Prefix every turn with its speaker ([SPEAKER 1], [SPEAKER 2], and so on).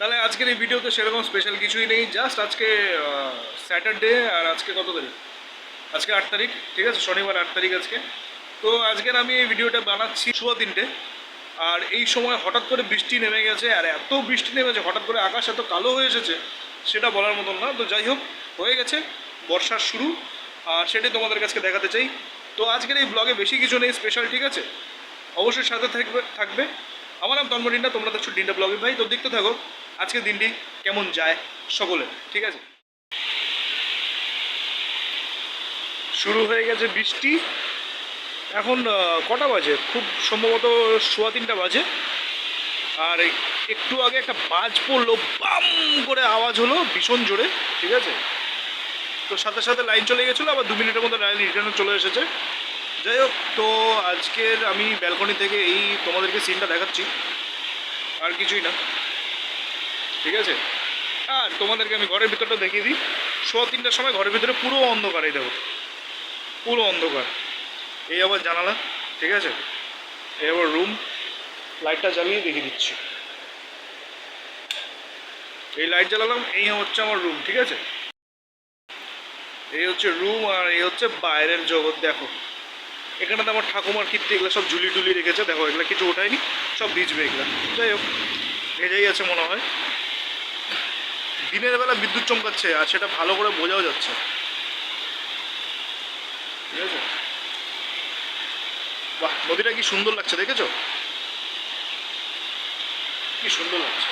[SPEAKER 1] তাহলে আজকের এই ভিডিওতে সেরকম স্পেশাল কিছুই নেই, জাস্ট আজকে স্যাটারডে। আর আজকে কত তারিখ? আজকে 8 তারিখ, ঠিক আছে, শনিবার 8 তারিখ আজকে। তো আজকের আমি এই ভিডিওটা বানাচ্ছি 3:15। আর এই সময় হঠাৎ করে বৃষ্টি নেমে গেছে, আর এত বৃষ্টি নেমেছে হঠাৎ করে, আকাশ এত কালো হয়ে এসেছে সেটা বলার মতন না। তো যাই হোক, হয়ে গেছে বর্ষার শুরু, আর সেটাই তোমাদের কাছে দেখাতে চাই। তো আজকের এই ব্লগে বেশি কিছু নেই স্পেশাল, ঠিক আছে? অবশ্যই সাথে থাকবে। আমার নাম তন্ময় ডিন্ডা, তোমরা দেখছো ডিন্ডা ব্লগে ভাই। তো দেখতে থাকো আজকের দিনটি কেমন যায় সকলে, ঠিক আছে? শুরু হয়ে গেছে বৃষ্টি। এখন কটা বাজে? খুব সম্ভবত 3:15 বাজে। আর একটু আগে একটা বাজ পড়লো, বাম করে আওয়াজ হলো ভীষণ জোরে, ঠিক আছে? তো সাথে সাথে লাইন চলে গেছিলো, আবার 2 মিনিটের মধ্যে লাইন রিটার্ন চলে এসেছে। যাই হোক, তো আজকের আমি ব্যালকনি থেকে এই তোমাদেরকে সিনটা দেখাচ্ছি, আর কিছুই না, ঠিক আছে? আর তোমাদেরকে আমি ঘরের ভিতরটা দেখিয়ে দিই। 3:15টার সময় ঘরের ভিতরে পুরো অন্ধকার, এই দেখো পুরো অন্ধকার। এই আবার জানালা, ঠিক আছে? এই আবার রুম, লাইটটা জ্বালিয়ে দেখিয়ে দিচ্ছি। এই লাইট জ্বালালাম, এই হচ্ছে আমার রুম, ঠিক আছে? এই হচ্ছে রুম, আর এই হচ্ছে বাইরের জগৎ। দেখো এখানে তো আমার ঠাকুমার কীর্তি, এগুলো সব ঝুলি টুলি রেখেছে, দেখো এগুলো কিছু ওঠায়নি, সব ভিজবে এগুলো। যাই হোক, ভেজেই আছে মনে হয়। দিনের বেলা বিদ্যুৎ চমকাচ্ছে, আর সেটা ভালো করে বোঝাও যাচ্ছে, ঠিক আছে? বাহ, নদীটা কি সুন্দর লাগছে, দেখেছো? কি সুন্দর লাগছে।